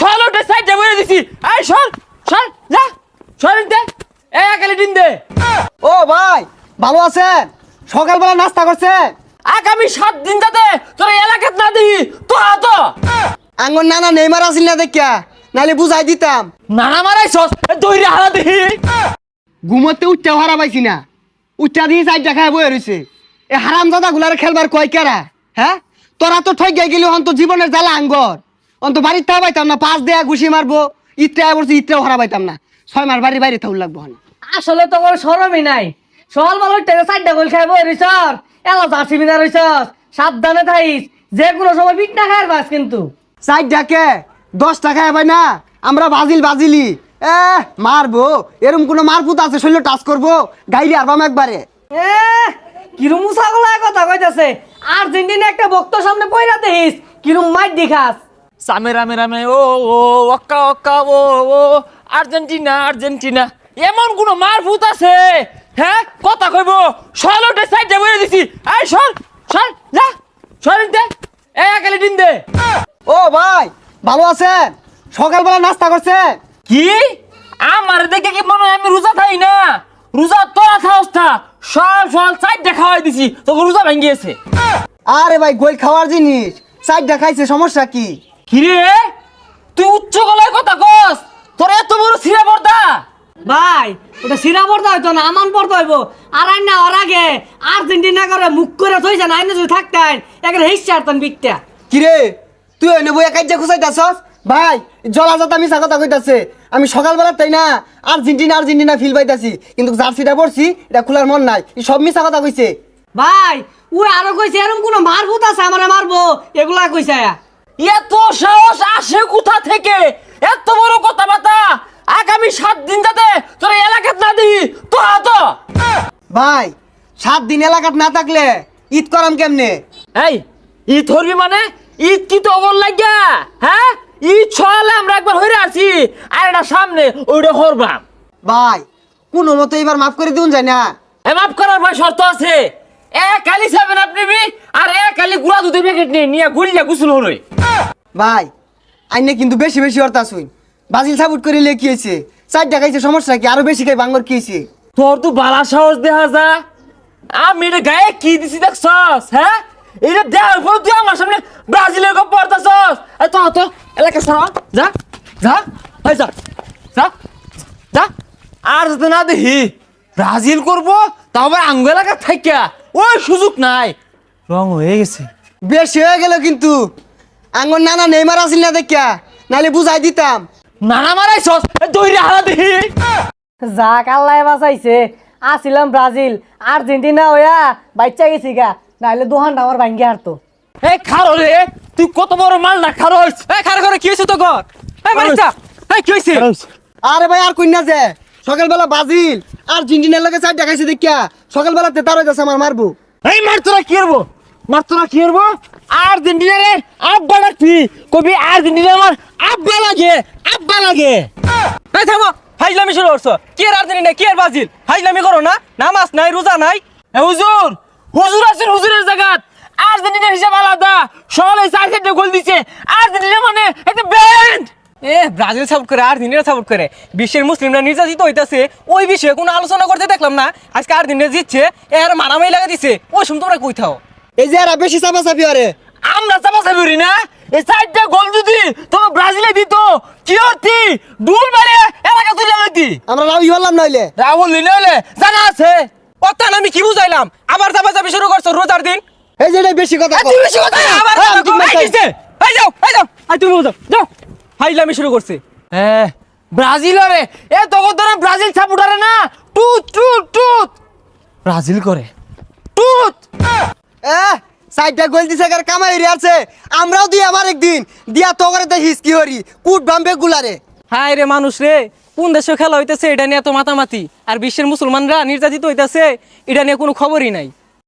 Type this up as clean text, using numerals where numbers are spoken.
ছলোটে সাইডে বইরে দিছি। এই সর সর যা সরেন দে একালে দিন দে। ও ভাই ভালো আছেন? সকালবেলা নাস্তা করছেন? আগামী 7 দিন যাতে তোর এলাকাত না দিই তো তো আঙ্গন নানা নেইমার আসিল না দেখিয়া, নাহলে বুঝাই দিতাম। নানা মারাইছস দইরে হারা দিই। ঘুমোতে উচ্চা হারা পাইছি না, উচ্চা দিয়ে চারটা খায় বয়ে রয়েছে। এ হারাম দাদা গুলার খেলবার কয় কেরা? হ্যাঁ তোরা তো ঠক গেলি অন্ত জীবনের জ্বালা আঙ্গর। অন্ত বাড়ির তা পাইতাম না, 5 দেয়া ঘুষি মারবো, ইটটা বলছি ইটটাও হারা পাইতাম না। 6 মাস বাড়ির বাইরে থাকুর লাগবো। আসলে তো কোনো শরমই নাই। সকাল ভালো টেনে চারটা গোল খাইব রিসর এলা জার্সি বিনা রইছস। সাবধানে থাইস, যে কোনো সময় পিট না খাইর বাস কিন্তু। চারটাকে 10 টাকা হবে না, আমরা বাজিলি মারবো। এরম কোনো মারপুত আছে শরীর টাচ করবো, গাইলে আরবাম একবারে। এ কিরম মুসাগলা কথা কইতাছে। আর্জেন্টিনা একটা বক্ত সামনে পয়রা দেখিস কিরম মাইর দেখাস। সামে রামে রামে ও ও ওক্কা ওক্কা ও ও আর্জেন্টিনা আর্জেন্টিনা এমন কোন মারফুত আছে? হ্যাঁ কথা কইব ছলোটে সাইডে বইরে দিছি। এই সর সর যা সরেন দে একালে দিন দে। ও ভাই ভালো আছেন? সকালবেলা নাস্তা করছেন? কি আমার দেখে কি মনে হয় আমি রোজা থাই না? রোজা তোরা খাওস না, সব সব সাইডে খাওয়াই দিছি তোকে রোজা ভেঙে গেছে। আরে ভাই গোল খাওয়ার জিনিস, চারটা খাইছে, সমস্যা কি? কিরে তুই উচ্চ গলায় কথা কস? তোর এত বড় সিরা পর্দা? ভাই ওটা সিরা পড়তে হইতো না, আমান পড়তে হইব। আর আইন না ওর আগে আর্জেন্টিনা করে মুখ করে থইছেন, আইনে যদি থাকতেন একটা হিস্সা আরতেন বিকটা। কিরে তুই ওই বই কাজ্যা খুঁজাইতাছস? ভাই জলাজাত আমি কথা কইতাছে। আমি সকালবেলা তাই না আর্জেন্টিনা ফিল পাইতাছি, কিন্তু জার্সিটা পড়ছি এটা খোলার মন নাই। এই সব মিছা কথা কইছে। ভাই ও আরো কইছে এরকম কোন মারফুত আছে আমারে মারবো, এগুলা কইছে। এত সাহস আসে কোথা থেকে? এত বড় কথাবার্তা আগামী 7 দিন যাতে তোর এলাকাত না দিই তো তো ভাই 7 দিন এলাকাত না থাকলে ঈদ করাম কেমনে? এই ঈদ ধরবি মানে ঈদ কি তো অবল লাগিয়া? হ্যাঁ ঈদ ছলে আমরা একবার হইরে আছি, আর এটা সামনে ওইটা হরবাম। ভাই কোনো মতো এবার মাফ করে দিউন যায় না? মাফ করার ভাই শর্ত আছে। কালি 7 আপ নিবি আর কালি গুড়া দুধের প্যাকেট নিয়ে গুলিয়া গুসল হরই। ভাই আইনে কিন্তু বেশি বেশি অর্থ শুন। বাজিল সাপোর্ট করে লেখি হয়েছে, 4টা খাইছে, সমস্যা কি? আরো বেশি খাই বাঙ্গর কি হয়েছে? তোর তো বালা সাহস দেখা যা। আমি এটা গায়ে কি দিছি দেখছস? হ্যাঁ এটা দেওয়ার পর তুই আমার সামনে ব্রাজিলের গপ পড়তাছস। তো তো এলাকা সরা যা যা ভাই যা যা যা। আর যাতে না দেখি ব্রাজিল করবো তাও আবার আঙ্গ এলাকা থাকিয়া, ওই সুযোগ নাই। রং হয়ে গেছে, বেশি হয়ে গেল কিন্তু। আঙ্গর নানা নেইমার আসিল না দেখিয়া, নাহলে বুঝাই দিতাম। নানা মারাইছস দইরে হারা দেখি। যাক আল্লাহ বাঁচাইছে। আসিলাম ব্রাজিল, আর্জেন্টিনা হইয়া বাচ্চা গেছি গা, নাহলে দোহানটা আমার ভাঙ্গি হারতো। এই খারো রে, তুই কত বড় মাল না খারোস? এই খারো করে কি হইছে তো কর? এই মারিসটা এই কি হইছে? আরে ভাই আর কইনা যে সকালবেলা বাজিল আর্জেন্টিনার লগে 4টা খাইছে দেখিয়া সকালবেলা তেতার হইতাছে আমার মারবো। এই মারতরা কি করবো? মারতরা কি করবো? আর্জেন্টিনারে আব্বা ডাকবি, কবি আর্জেন্টিনা আমার আব্বা লাগে, আব্বা লাগে। এই থামো, ফাইজলামি শুরু করছো। কি আর আর্জেন্টিনা কি আর ব্রাজিল? ফাইজলামি করো না, নামাজ নাই রোজা নাই। এ হুজুর, হুজুর আছেন হুজুরের জায়গাত। আর্জেন্টিনার হিসাব আলাদা, সকলে 4-4টা গোল দিছে। আর্জেন্টিনা মানে একটা ব্যান্ড। ব্রাজিল সাপোর্ট করে আর্জেন্টিনা সাপোর্ট করে বিশ্বের মুসলিমরা নির্যাতিত হইতাছে, ওই বিষয়ে কোনো আলোচনা করতে দেখলাম না। আজকে আর্জেন্টিনা জিতছে, এর মারামারি লাগা দিছে। ওই সময় তোমরা কই থাও? এই যে এরা বেশি চাপাচাপি আরে আমরা চাপাচাপি না, এই 4টা গোল যদি তোমার ব্রাজিলে দিত কি হতি? ডুল মারে এলাকা তুলে লইতি। আমরা রাউই হলাম নইলে। রাহুল নিলে জানা আছে। অত্যান আমি কি বুঝাইলাম? আবার চাপাচাপি শুরু করছো রোজার দিন। এই যে এটা বেশি কথা কও। তুই বেশি কথা না। আবার হ্যাঁ, আমি এই চাই। কিসে? এই যাও, এই যাও, এই তুমি যাও, যাও। ফাইজলামি শুরু করছে। হ্যাঁ ব্রাজিল রে, এ তখন ধরে ব্রাজিল সাপোর্টারে না টুত টুত টুত ব্রাজিল করে টুত। 4টা গোল দিছে কার কামাই রে আছে। আমরাও দি আবার একদিন দিয়া তো করে দেখিস কি হরি কুট বাম্বে গুলারে। হায় রে মানুষ রে, কোন দেশে খেলা হইতেছে এটা নিয়ে এত মাতামাতি, আর বিশ্বের মুসলমানরা নির্যাতিত হইতেছে এটা নিয়ে কোনো খবরই নাই।